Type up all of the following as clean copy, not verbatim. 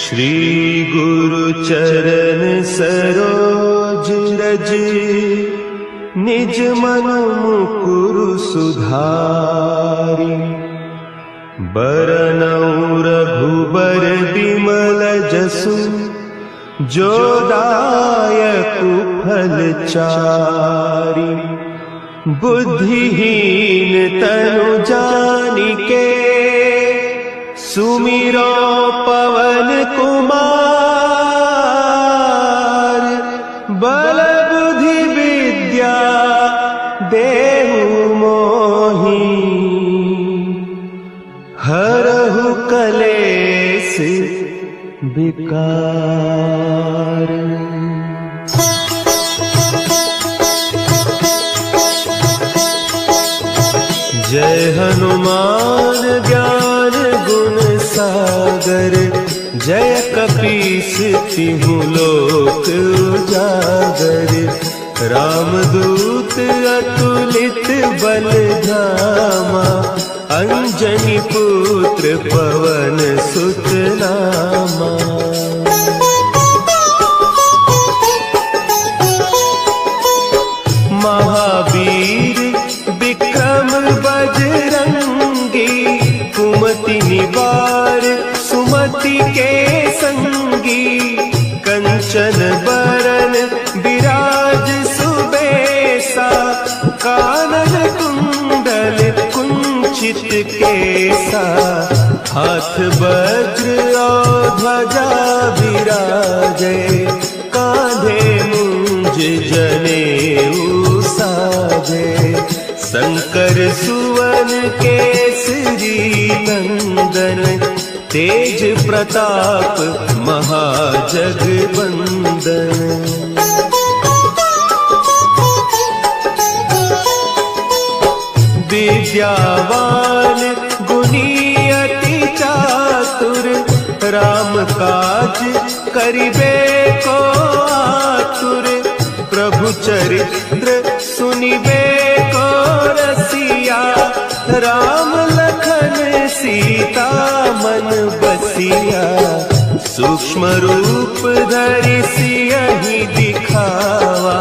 श्री गुरु चरण सरोज रज, निज मन मुकुरु सुधारि। बरनउँ रघुबर बिमल जसु, जो दायकु फल चारि। बुद्धिहीन तनु जानिके, सुमिरो पवन कुमार। बल बुद्धि विद्या देहु मोहि, हरहु कलेस विकार। जय हनुमान ज्ञान गुण सागर, जय कपीस तिहु लोक उजागर। रामदूत अतुलित बल धामा, अंजनी पुत्र पवन सुत नामा। महावीर विक्रम बजरंगी, कुमति निवार सुमति के संगी। कंचन बरन विराज सुबेसा, कानन कुंडल कुंचित केसा। हाथ वज्र और ध्वजा विराजे, कांधे मुंज जनेऊ साजे। शंकर सुवन केसरी नंदन, तेज प्रताप महाजगवंदन। विद्यावान गुणी अति चातुर, राम काज करिबे को आतुर। प्रभु चरित्र सुनिबे को रसिया, राम लखन सीता मन बसिया। सूक्ष्म रूप धरि सियहि दिखावा,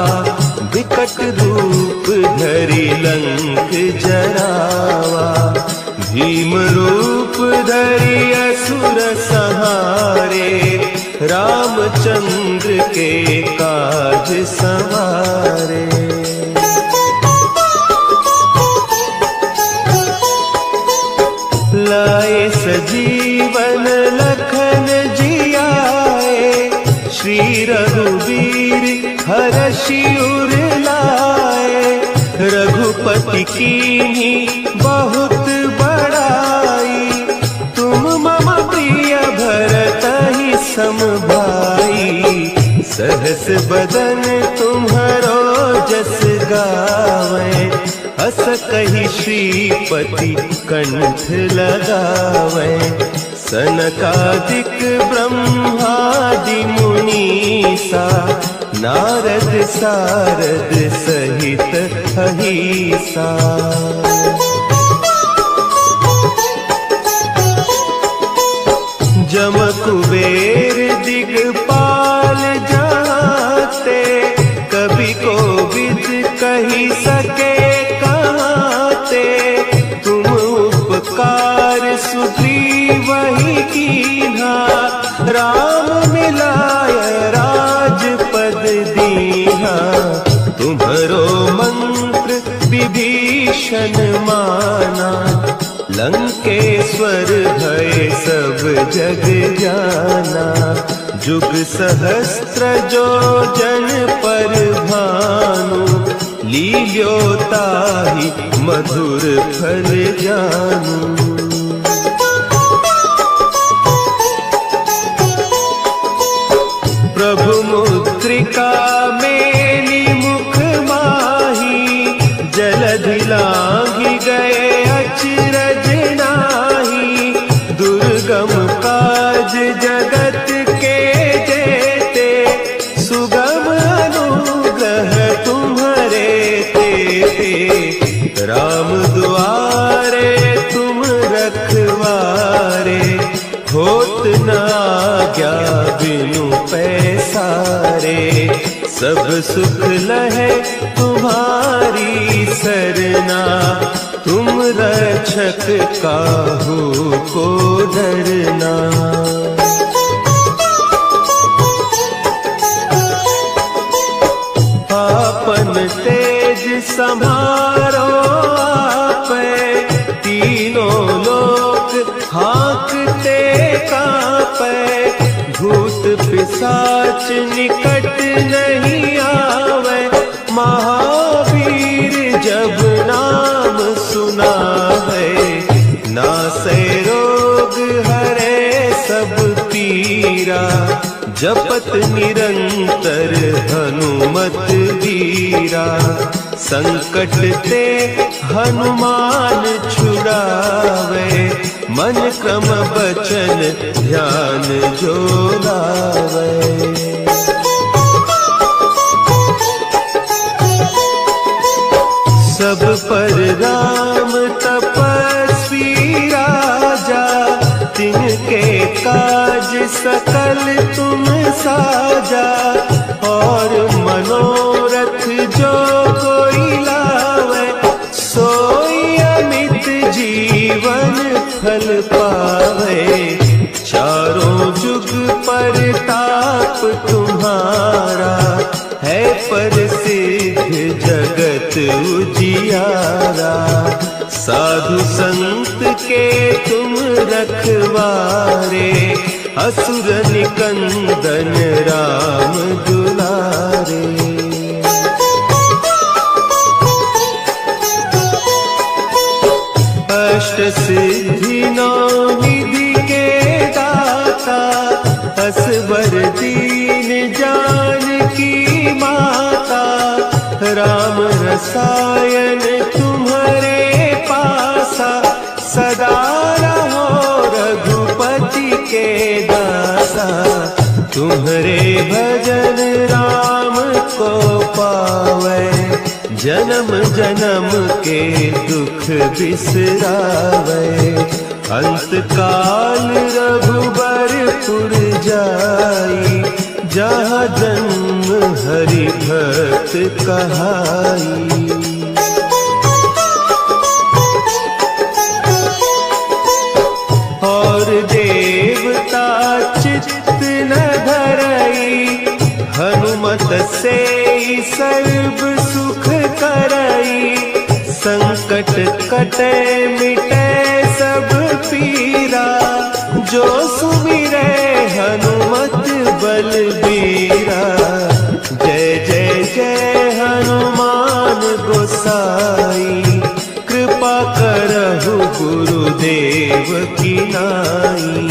विकट रूप धरि लंक जरावा। भीम रूप धरि असुर संहारे, रामचंद्र के काज संवारे। लाए सजीवन लखन जियाए, श्री रघुवीर हरषि उर लाए। रघुपति कीन्ही बहुत बड़ाई, तुम मम प्रिय भरतहि सम भाई। सहस बदन तुम्हरो जस गावें, हस कहि श्रीपति कंठ लगावें। सनकादिक ब्रह्मादि मुनीसा, नारद सारद सहित अहीसा। जम कुबेर दिगपाल जाते, कवि कोविद कहि सके कहते। तुम उपकार सुग्रीवहि कीन्हा, राम मिलाय राजपद दीन्हा। तुम्हरो मंत्र विभीषण माना, लंकेश्वर भय सब जग जाना। जुग सहस्त्र जो जन पर भानु, लील्यो ताहि मधुर फल जानू। प्रभु मुद्रिका मेली मुख माही, जलधि लांघि गए अचरज नाही। दुर्गम काज जगत के जेते, सुगम अनुग्रह तुम्हरे तेते। राम दुआरे तुम सब सुख लहे तुम्हारी सरना, तुम रक्षक काहू को डरना। आपन तेज सम्हारो आपे, तीनों लोक हाँकते कांपे। भूत पिशाच निकट नहीं आवे, महावीर जब नाम सुनावे। नासे रोग हरे सब पीरा, जपत निरंतर हनुमत वीरा। संकट ते हनुमान छुड़ावे, मन क्रम बचन ध्यान जो लावे। सब पर राम तपस्वी राजा, तिनके काज सकल तुम साजा। और मनोरथ जो कोई लावे, सोई अमित जीवन फल पावे। चारों जुग परताप तुम्हारा, है प्रसिद्ध जगत उजियारा। साधु संत के तुम रखवारे, असुर निकंदन राम दुलारे। अष्ट सिद्धि नौ निधि के दाता, असवर दीन जानकी माता। राम रसायन तुम्हारे पासा, सदा रहो रघुपति के दासा। तुम्हारे भजन राम को पावे, जन्म जन्म के दुख बिसरावे। अंत काल रघुबरपुर जाई, जहाँ जन्म हरि भक्त कहाई। और देवता चित्त न धरई, हनुमत से सर्व सुख करई। संकट कटे मिटे सब पीरा, जो सुमिरे हनुमत बलबीरा। जय जय जय हनुमान गोसाई, कृपा करहु गुरुदेव की नाई।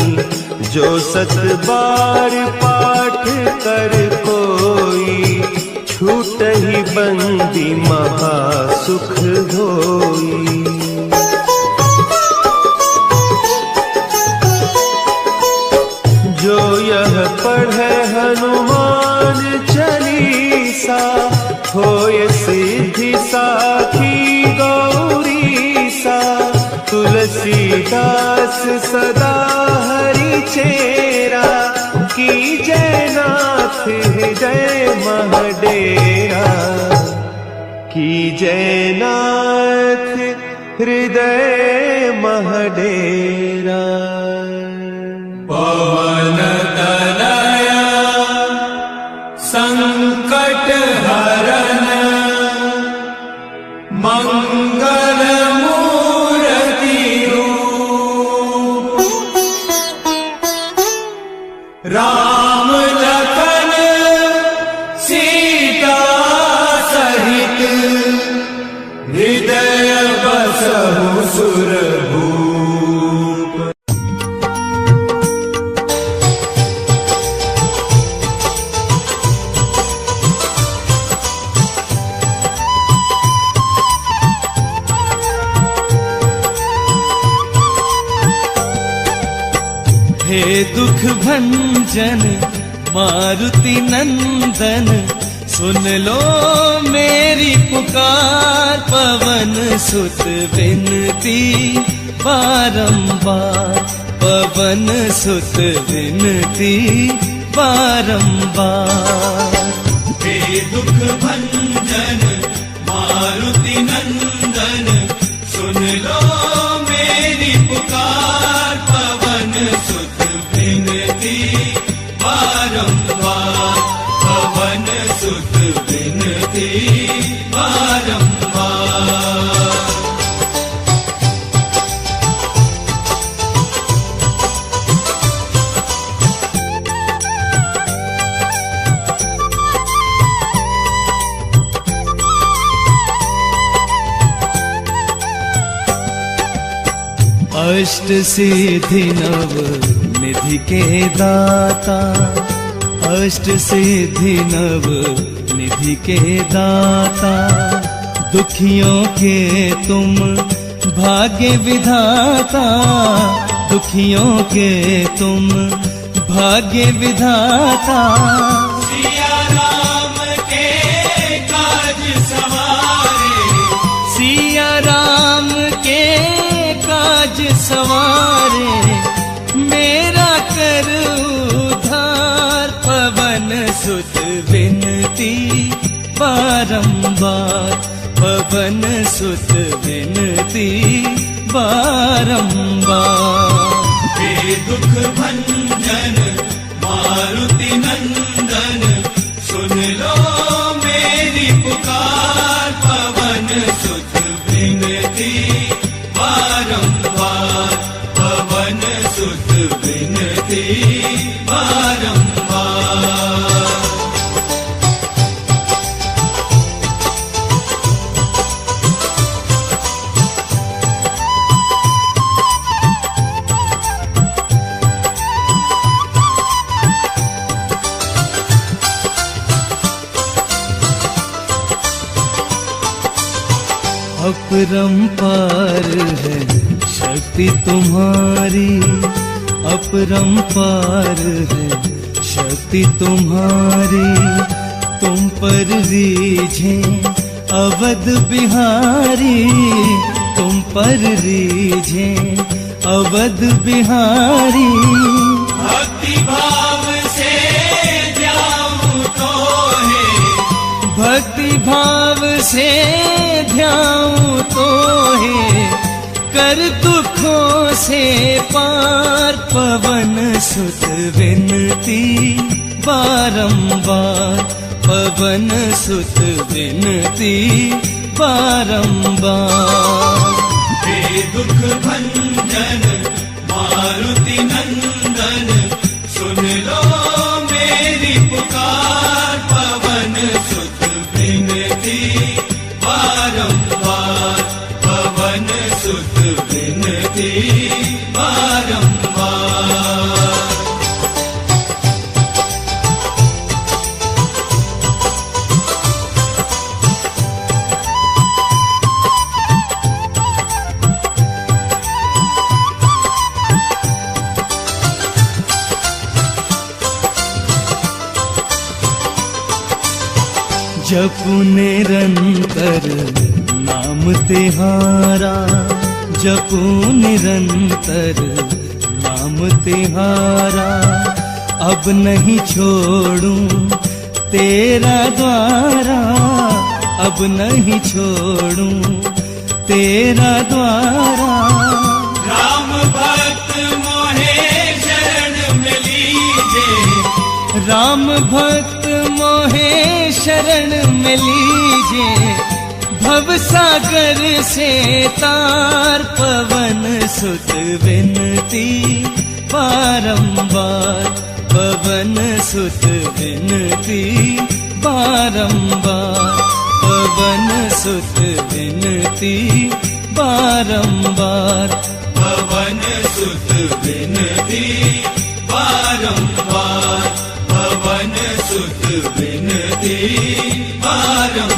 जो सत बार पाठ कर कोई, छूटहि बंदी महा सुख होई। जो यह पढ़े हनुमान चालीसा, होय सिद्धि साखी गौरीसा। तुलसीदास सदा हरि चेरा, की जय नाथ हृदय महडेरा। की जय नाथ हृदय महडेरा। पवन तनया संकट हरन, मंगल मूर्ति रूप। राम लखन सीता सहित, हृदय बसहु सुरभूप। हे दुख भंजन मारुति नंदन, सुन लो मेरी पुकार। पवन सुत विनती बारंबार, पवन सुत विनती बारंबार। हे दुख भंजन मारुति नंदन, सुन लो मेरी पुकार, पवन सुत विनती बारंबार, पवन सुत विनती बारंबार। अष्ट सिद्धि नव निधि के दाता, अष्ट सिद्धि नव निधि के दाता, दुखियों के तुम भाग्य विधाता, दुखियों के तुम भाग्य विधाता। सिया राम के काज सवारे, सिया राम के काज सवारे, मेरा कर उद्धार, पवन सुत विनती बारंबार, पवन सुत विनती बारंबार। हे दुख भंजन मारुति नंदन, सुन लो मेरी पुकार, पवन सुत विनती बारंबार, पवन सुत विनती बारंबार। अपरंपार है शक्ति तुम्हारी, अपरंपार है शक्ति तुम्हारी, तुम पर रीझे अवध बिहारी, तुम पर रीझे अवध बिहारी। भक्ति भाव से ध्याऊं तो है, भक्ति भाव से ध्याऊं तो है, कर दुखों से पार, पवन सुत विनती बारंबार, पवन सुत विनती बारंबार। हे दुख भंजन मारुति नंदन, सुन लो मेरी पुकार, पवन सुत विनती बारंबार, पवन सुत विनती बारंबार। जपु निरंतर नाम तिहारा, जपु निरंतर नाम तिहारा, अब नहीं छोड़ूं तेरा द्वारा, अब नहीं छोड़ूं तेरा द्वारा। राम भक्त मोहे शरण में लीजे, राम भक्त मोहे शरण में लीजे, भव सागर से तार, पवन सुत विनती बारंबार, पवन सुत विनती बारंबार, पवन सुत विनती बारंबार, पवन सुत विनती बारंबार, पवन सुत विनती बारंबार।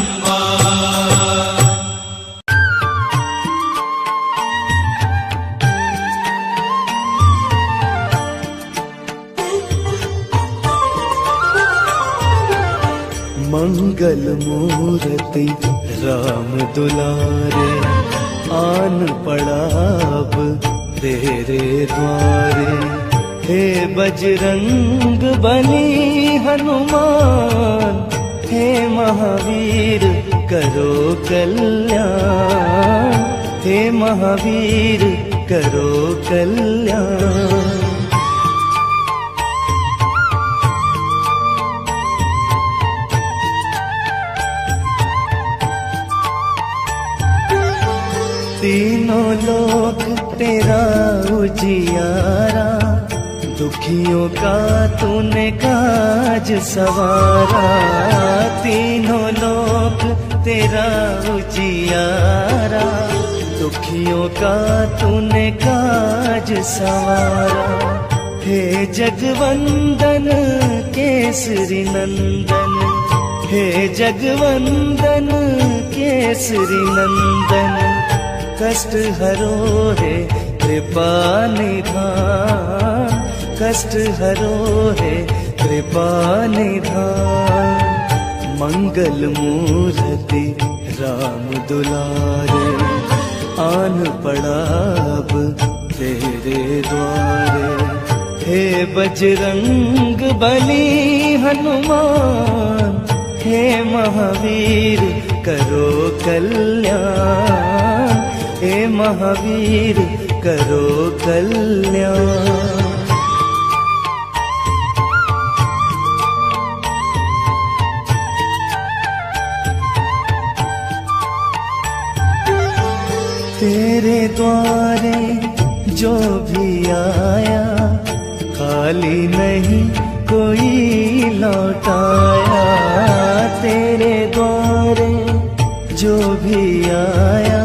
मंगल मूर्ति राम दुलारे, आन पड़ा अब तेरे द्वारे, हे बजरंग बली हनुमान, हे महावीर करो कल्याण, हे महावीर करो कल्याण। तीनों लोक तेरा उजियारा, दुखियों का तूने काज सवारा। तीनों लोक तेरा उजियारा, दुखियों का तूने काज सवारा। हे जगवंदन केसरी नंदन, हे जगवंदन केसरी नंदन, कष्ट हरो है कृपा निधान, कष्ट हरो है कृपा निधान। मंगल मूर्ति राम दुलारे, आन पड़ा अब तेरे द्वारे। हे बजरंग बली हनुमान, हे महावीर करो कल्याण, हे महावीर करो कल्याण। तेरे द्वारे जो भी आया, खाली नहीं कोई लौटाया। तेरे द्वारे जो भी आया,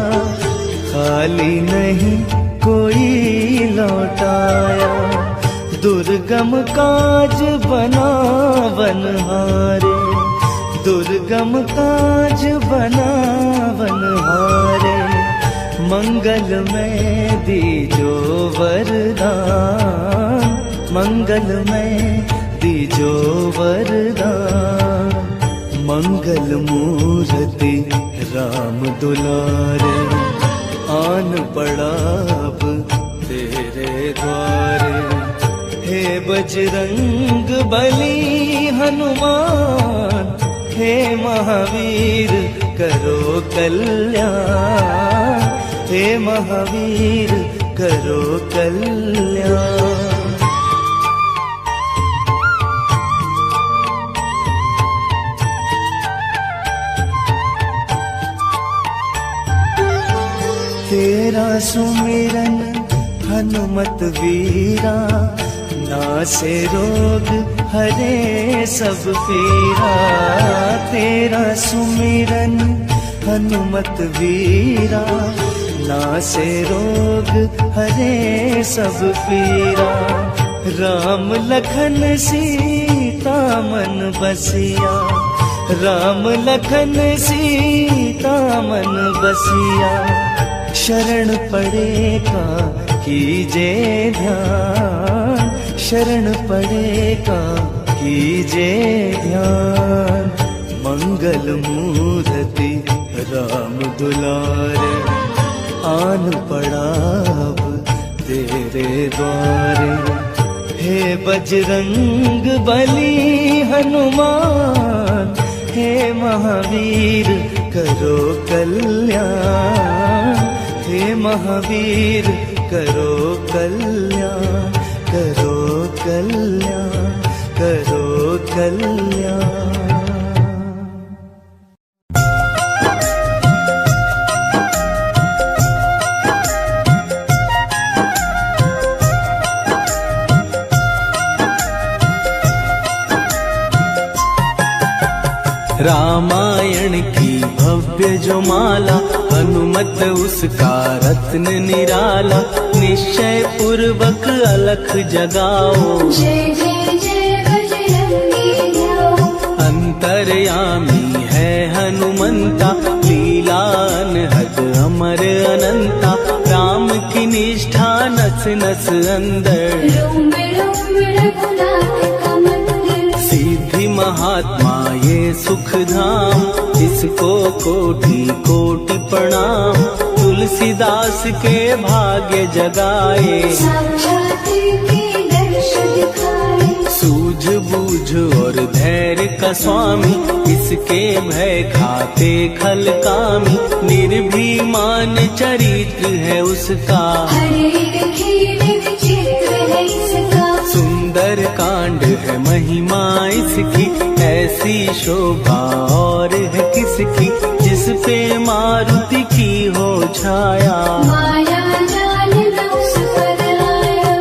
खाली नहीं कोई लौटाया। दुर्गम काज बनावन हारे, दुर्गम काज बनावन हारे। मंगल में दीजो वरदान, मंगल में दीजो वरदान। मंगल मूर्ति राम दुलारे, आन पड़ा अब तेरे द्वारे। हे बजरंग बली हनुमान, हे महावीर करो कल्याण, हे महावीर करो कल्याण। तेरा सुमिरन हनुमत वीरा, नासे रोग हरे सब पीरा। तेरा सुमिरन हनुमत वीरा, नासे रोग हरे सब पीरा। राम लखन सीता मन बसिया, राम लखन सीता मन बसिया। शरण पड़ेगा कीजे ध्यान, शरण पड़ेगा कीजे ध्यान। मंगल मूर्ति राम दुलारे, आन पड़ा अब तेरे द्वारे। हे बजरंग बली हनुमान, हे महावीर करो कल्याण, हे महावीर करो कल्याण, करो कल्याण, करो कल्याण। रामायण की भव्य जो माला, हनुमत उसका रत्न निराला। निश्चय पूर्वक अलख जगाओ, जय जय जय बजरंगी ध्याओ। अंतर्यामी है हनुमंता, लीला अनहद अमर अनंता। राम की निष्ठा नस नस अंदर, रोम रोम रघुनाथ का मंदिर। सिद्धि महात्मा ये सुख धाम, इसको कोटि कोटि प्रणाम। तुलसीदास के भाग्य जगाए, साक्षात के दर्शन सूझबूझ और धैर्य का स्वामी, इसके भय खाते खल कामी। निर्भीमान चरित्र है उसका, हर एक खेल विचित्र है इसका। सुंदर कांड है महिमा इसकी, ऐसी शोभा और है किसकी, जिस पे मारुति की हो छाया। माया जाल न उस पर आया।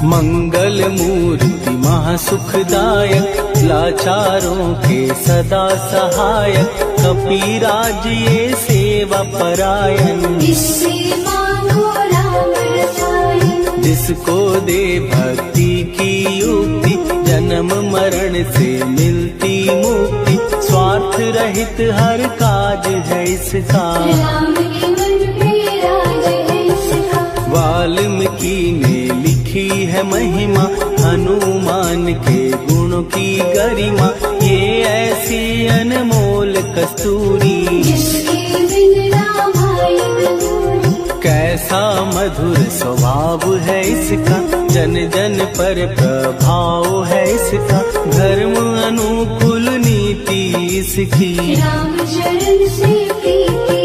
मंगल मूर्ति महासुखदायक, लाचारों के सदा सहायक। कपिराज ये सेवा परायण, इससे मांगो राम रसायन। जिसको दे भक्ति की युक्ति, जन्म मरण से मिलती मुक्ति। स्वार्थ रहित हर काज है इसका, राम के मन पे राज है इसका। वाल्मीकि ने लिखी है महिमा, हनुमान के गुणों की गरिमा। ये ऐसी अनमोल कस्तूरी, जिसके बिन रामायण अधूरी। कैसा मधुर स्वभाव है इसका, जन जन पर प्रभाव है इसका। धर्म अनुकूल नीति इसकी, राम चरण से प्रीति।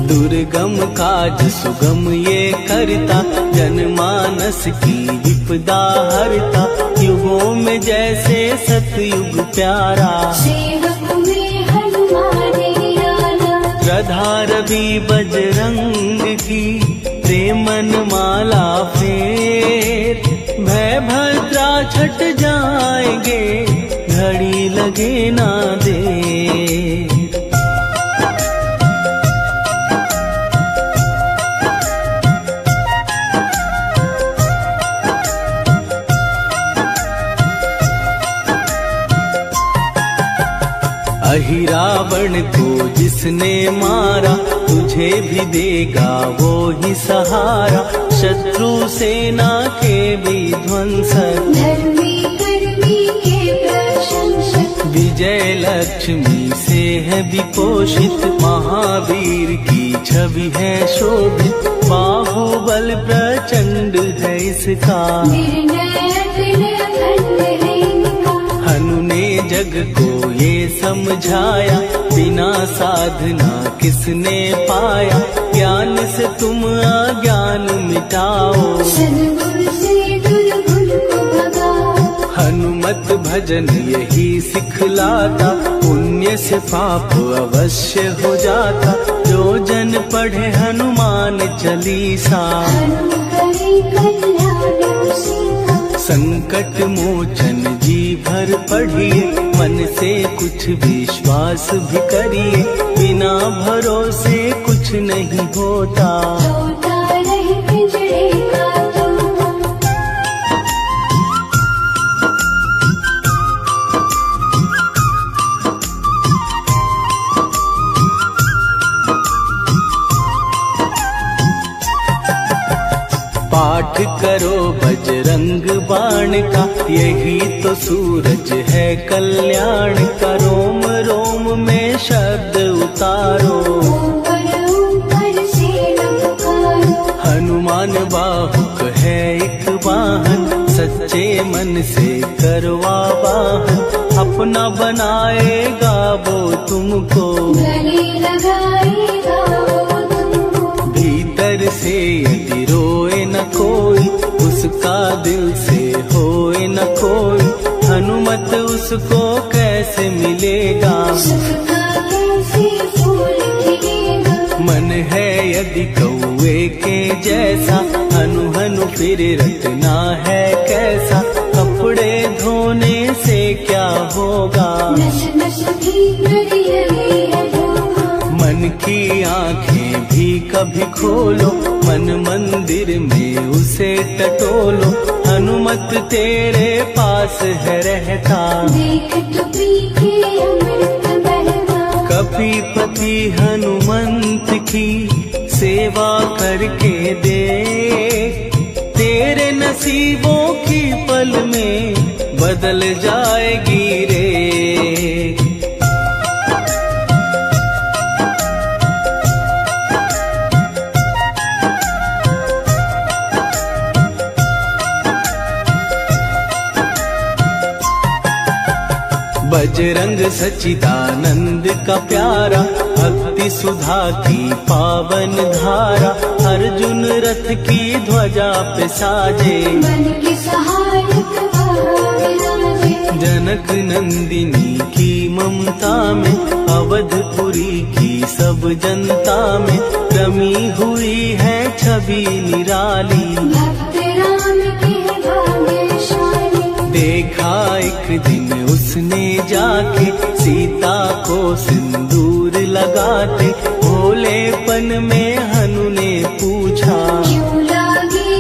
दुर्गम काज सुगम ये करता, जनमानस की विपदा हरता। युगों में जैसे सतयुग प्यारा, सेवक में हनुमान निराला। श्रद्धा रवि बजरंग की, प्रेमन माला फेर। भय भद्रा छट जाएंगे, घड़ी लगे ना दे। अहिरावण को जिसने मारा, तुझे भी देगा वो ही सहारा। शत्रु सेना के विध्वंसक, धर्मी कर्मी के प्रशंसक। विजय लक्ष्मी से है विपोषित, महावीर की छवि है शोभित। बाहुबल प्रचंड है इसका, निर्णय अखंड है इनका। हनु ने जग को ये समझाया, बिना साधना किसने पाया। ज्ञान से तुम अज्ञान मिटाओ, सद्गुरु से दुर्गुण को भगाओ। हनुमत भजन यही सिखलाता, पुण्य से पाप अवश्य हो जाता। जो जन पढ़े हनुमान चालीसा, हनुम करे कल्याण उसी का। संकट मोचन जी भर पढ़िए, मन से कुछ विश्वास भी करिए। बिना भरोसे कुछ नहीं होता, होता रहे पिंजरे का तोता। पाठ करो बजरंग बाण का, यही तो सूरज है कल्याण का। रोम रोम में शब्द उतारो, ऊपर से न पुकारो। हनुमान बाहुक है एक वाहन, सच्चे मन से करवा वाहन। अपना बनाएगा वो तुमको, गले लगाएगा वो तुमको। भीतर से यदि रोए न कोई, उसका दिल से होए न कोई। हनुमत उसको कैसे मिलेगा, सुख का कैसे फूल खिलेगा। मन है यदि कौवे के जैसा, हनु हनु फिर रटना है कैसा। कपड़े धोने से क्या होगा, नस नस भीतर लगे है धोखा। मन की आंखें भी कभी खोलो, मन मंदिर में उसे टटोलो। हनुमत तेरे पास है रहता, देख तो पी के अमृत बहता। कपीपति हनुमंत की सेवा करके दे। तेरे नसीबों की पल में बदल जाएगी रे। बजरंग सच्चिदानंद का प्यारा, भक्ति सुधा की पावन धारा, अर्जुन रथ की ध्वजा पे साजे, मन के सहायक विराजे। जनक नंदिनी की ममता में, अवधपुरी की सब जनता में, रमी हुई है छवि निराली। भक्त राम के भाग्यशाली, देखा एक दिन उसने जाके, सीता को सिंदूर लगाते, भोलेपन में हनु ने पूछा, क्यों लागे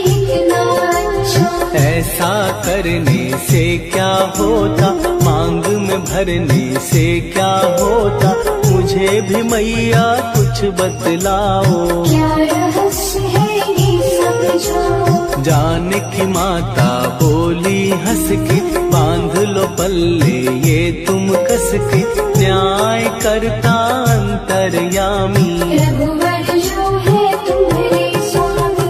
इतना अच्छा। ऐसा करने से क्या होता, मांग में भरने से क्या होता, मुझे भी मैया कुछ बतलाओ। क्या रहस्य है ये समझाओ। जानकी माता बोली हंस के, बांध लो पल्ले ये तुम कस के, न्याय करता अंतर्यामी। रघुवर जो है तुम्हारे स्वामी।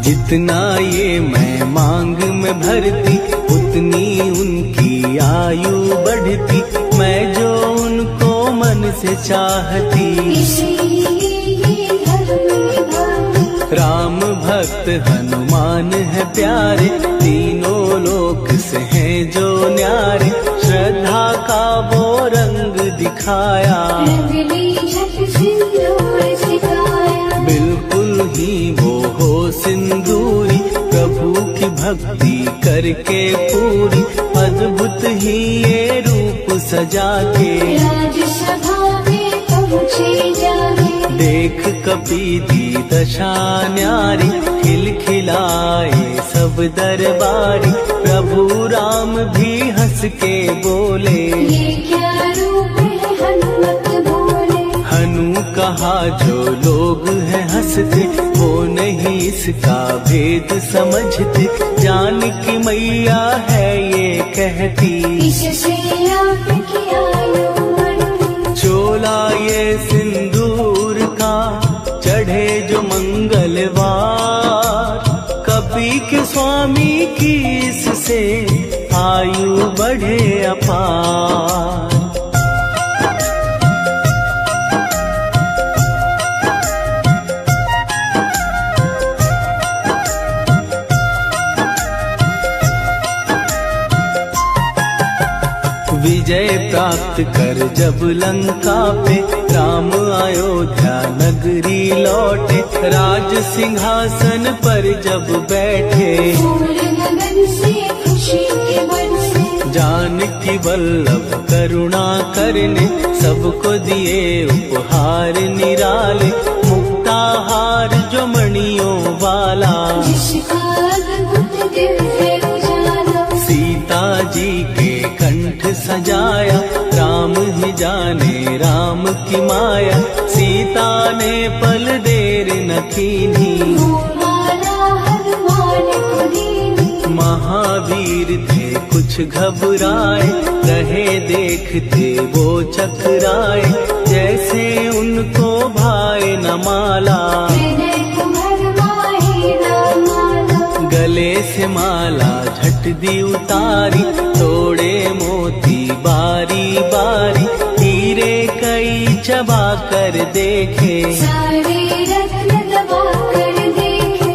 जितना ये मैं मांग में भरती, उतनी उनकी आयु बढ़ती, मैं जो उनको मन से चाहती। इसीलिए ये धर्म निभाती। राम भक्त हनुमान है प्यारे, तीनों लोक से हैं जो न्यारे, श्रद्धा का वो रंग दिखाया, रंगली झट सिंदूर सिखाया। बिल्कुल ही वो हो सिंदूरी, प्रभु की भक्ति करके पूरी, अद्भुत ही ये रूप सजा के, राजसभा में पहुँचे जाके। देख कपीदी दशा न्यारी, खिलखिलाए सब दरबारी, प्रभु राम भी हंस के बोले, ये क्या रूप है हनुमत बोले। हनु कहा जो लोग हैं हंसते, वो नहीं इसका भेद समझते, जानकी मैया है ये कहती, इससे आपकी आयु बढ़ती। चोला ये सिंदूर का चढ़े जो मंगलवार, कपी के स्वामी की इससे आयु बढ़े अपार। विजय प्राप्त कर जब लंका पे, राम अयोध्या नगरी लौटे, राज सिंहासन पर जब बैठे, फूल गगन से खुशी के बरसे। जानकी वल्लभ करुणा करने, सबको दिए उपहार निराले, मुक्ताहार जो मणियों वाला, जिसका अद्भुत दिव्य उजाला। सीता जी के कंठ सजाया, राम ही जाने राम की माया, सीता ने पल देर न कीन्ही, वो माला हनुमान को दीनी। महावीर थे कुछ घबराए, रहे देखते वो चकराए, जैसे उनको भाए न माला, हृदय को भरमाए न माला। गले से माला झट दी उतारी, तोड़े मोती बारी बारी, हीरे कई चबा कर देखे, सारे रत्न दबा कर देखे।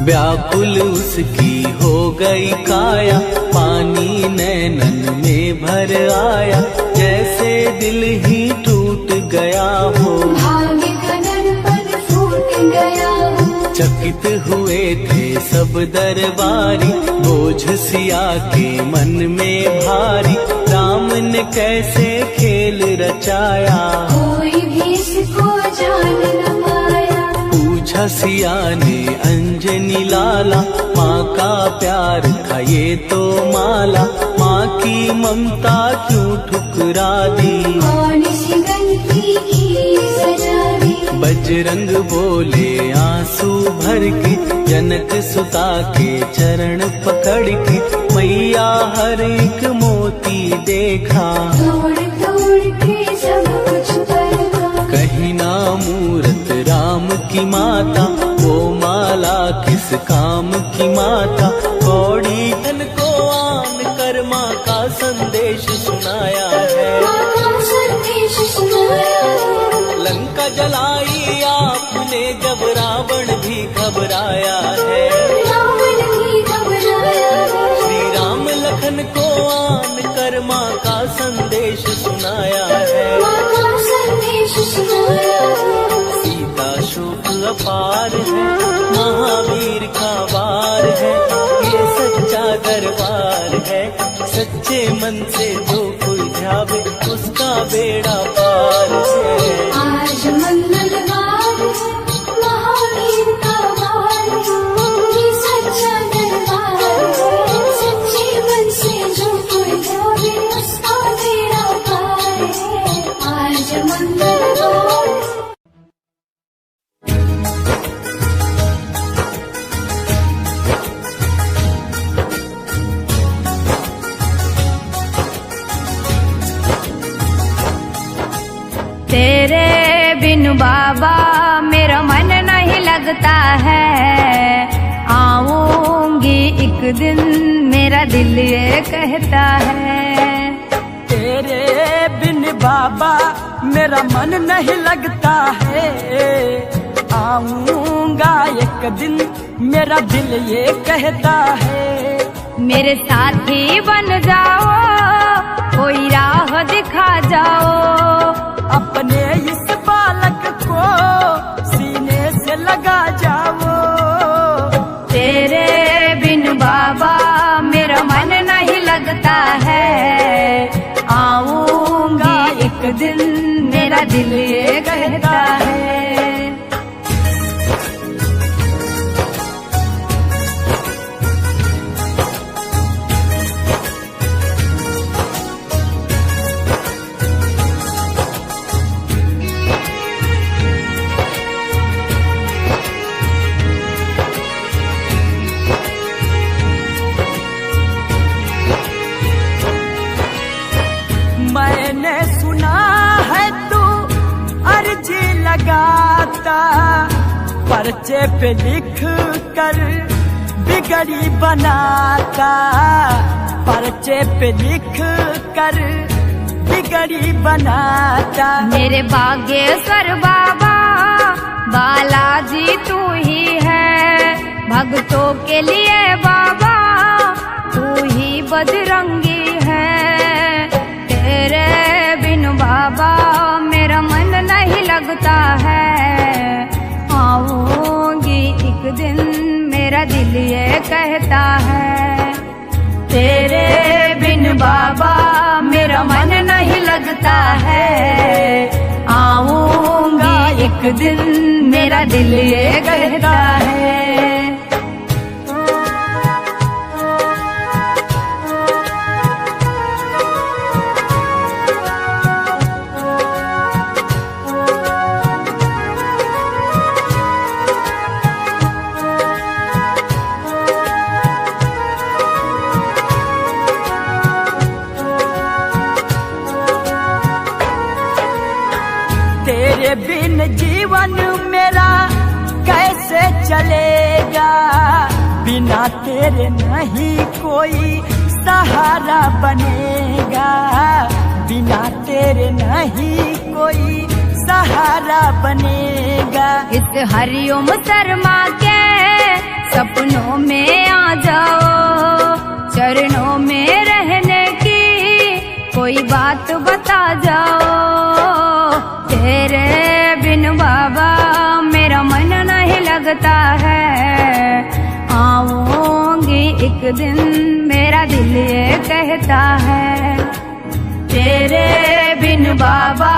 व्याकुल उसकी हो गई काया, पानी नैनन में भर आया, जैसे दिल ही टूट गया हो, भाग्य का दर्पण फूट गया हो। चकित हुए थे सब दरबारी, बोझ सिया के मन में भारी, राम ने कैसे खेल रचाया, कोई भी इसको जान न पाया। पूछा सिया ने अंजनी लाला, माँ का प्यार था ये तो माला, माँ की ममता क्यों ठुकरा दी, कौन सी गलती तुलसी की सजा दी। बजरंग बोले आंसू भर के, जनक सुता के चरण पकड़ के, मैया हर एक मोती देखा, तोड़ तोड़ के सब कुछ परखा। कहीं ना मूरत राम की माता, वो माला किस काम की माता, कौड़ी धन को आन कर माँ का संदेश सुनाया है। माँ का संदेश सुनाया है। लंका जलाई आपने जब रावण भी घबराया है, रावण भी घबराया है। श्री राम लखन को आन कर माँ का संदेश सुनाया है। माँ का संदेश सुनाया है। सीता शोक अपार है, महावीर का वार है, ये सच्चा दरबार है, सच्चे मन से जो कोई ध्यावे उसका बेड़ा पार है। आज मंगलवार है, महावीर का वार है, ये सच्चा दरबार है, सच्चे मन से जो कोई जावे उसका बेड़ा पार है। आज मंगलवार है। तेरे बिन बाबा मेरा मन नहीं लगता है, आऊंगी एक दिन मेरा दिल ये कहता है। तेरे बिन बाबा मेरा मन नहीं लगता है, आऊंगा एक दिन मेरा दिल ये कहता है। मेरे साथी बन जाओ, कोई राह दिखा जाओ, अपने इस बालक को सीने से लगा जाओ। तेरे बिन बाबा मेरा मन नहीं लगता है, आऊंगा एक दिन मेरा दिल ये कहता है। मैंने सुना है तू अर्जी लगाता, पर्चे पे लिख कर बिगड़ी बनाता, पर्चे पे लिख कर बिगड़ी बनाता। मेरे बागेश्वर बाबा बालाजी तू ही है, भक्तों के लिए बाबा तू ही बजरंगी है। तेरे बिन बाबा मेरा मन नहीं लगता है, आऊंगी एक दिन मेरा दिल ये कहता है। तेरे बिन बाबा मेरा मन नहीं लगता है, आऊंगा एक दिन मेरा दिल ये कहता है। तेरे बिन जीवन मेरा कैसे चलेगा, बिना तेरे नहीं कोई सहारा बनेगा, बिना तेरे नहीं कोई सहारा बनेगा। इस हरिओम शर्मा के सपनों में आ जाओ, चरणों में रहने की कोई बात बता जाओ। तेरे बिन बाबा मेरा मन नहीं लगता है, आऊंगी एक दिन मेरा दिल ये कहता है। तेरे बिन बाबा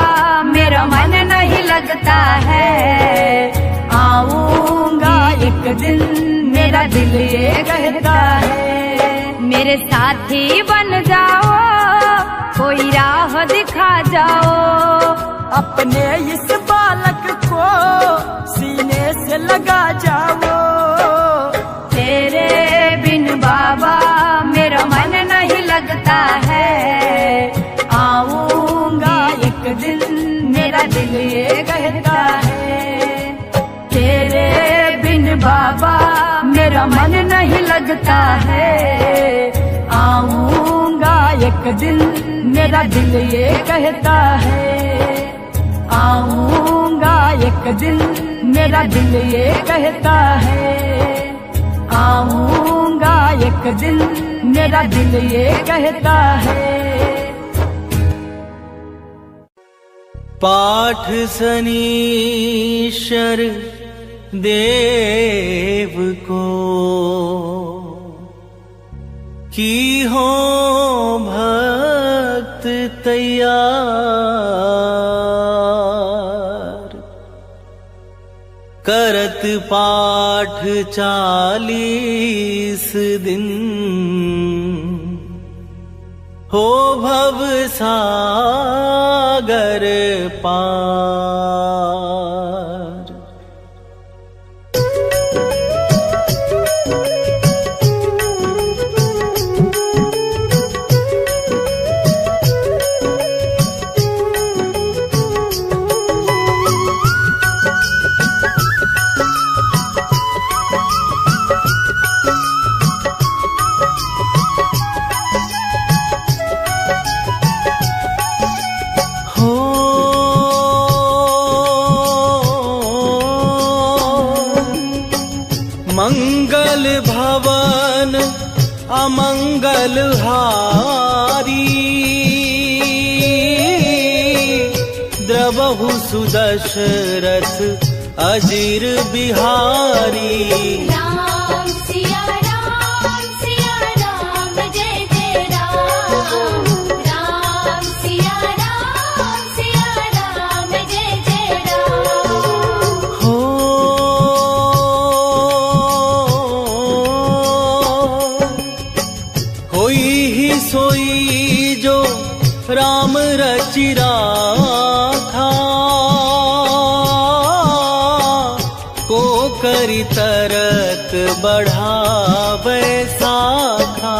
मेरा मन नहीं लगता है, आऊंगा एक दिन मेरा दिल ये कहता है। मेरे साथी बन जाओ, कोई राह राह दिखा जाओ। अपने इस बालक को सीने से लगा जाओ। तेरे बिन बाबा मेरा मन नहीं लगता है। आऊंगा एक दिन मेरा दिल ये कहता है। तेरे बिन बाबा मेरा मन नहीं लगता है। आऊंगा एक दिन मेरा दिल ये कहता है। आऊंगा एक दिन मेरा दिल ये कहता है। आऊंगा एक दिन मेरा दिल ये कहता है। पाठ शनीश्वर देव को की हो भक्त तैयार। करत पाठ 40 दिन हो भव सागर पार। मंगल भवन अमंगल हारी। द्रवहु सुदशरथ अजीर बिहारी। राम सिया राम जय जय राम। राम सिया राम जय जय राम। हो होई ही सोई जो राम रचि राखा। को करी तरत बढ़ावे साखा।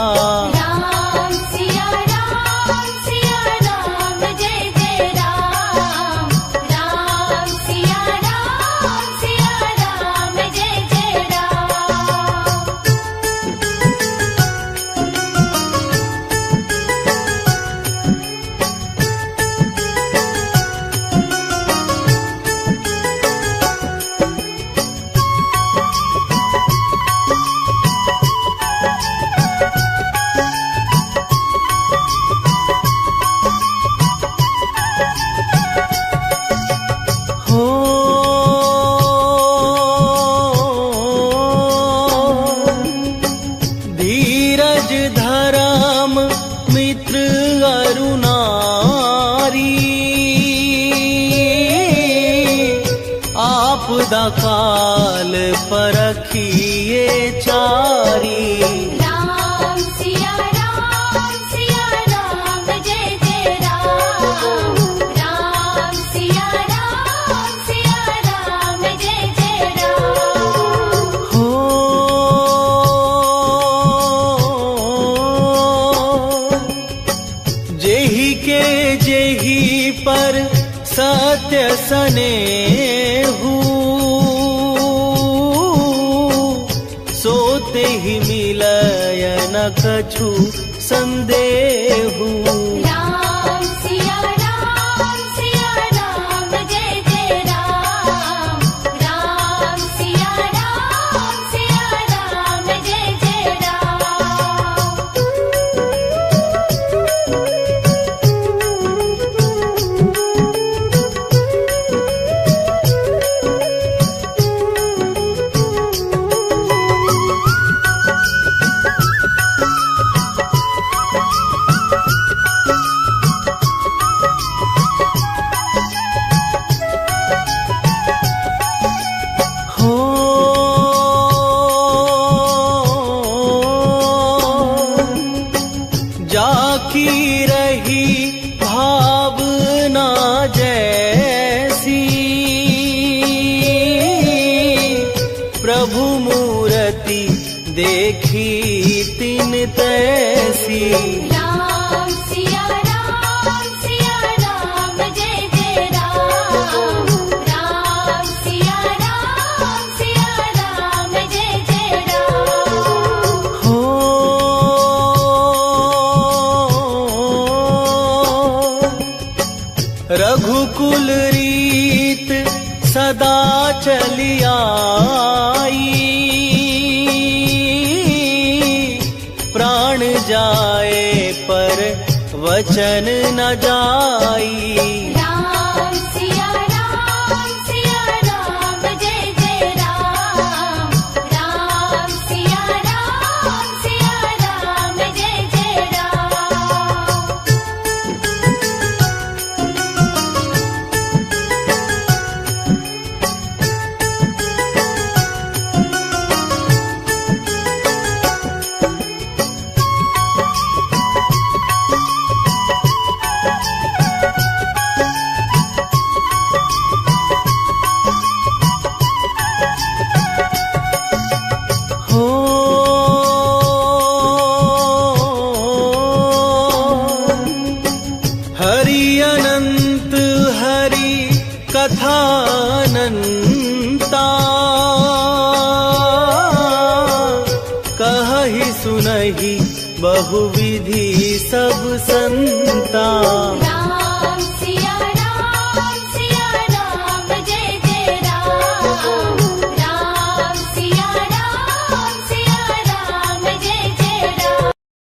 राम सिया राम जय जय राम। राम सिया राम जय जय राम। धीरज धर्म मित्र अरुणारी। आपदा काल परखिए चारी। राम सिया राम जय जय राम। राम सिया राम जय जय राम। हो जेहि के जेहि पर सत्य स्नेहु। सोते ही मिलय न कछु संदेहु। राम सिया राम जय जय राम। राम सिया राम जय जय राम। देखी तीन तैसी। राम सिया राम जय जय राम। राम सिया राम जय जय राम। हो रघुकुल रीत सदा चली आई, प्राण जाए पर वचन न जाई। राम सिया राम जय जय राम। राम सिया राम जय जय राम। हो हरि अनंत हरि कथानंता, कहहि सुनहि बहुविधि सब संता।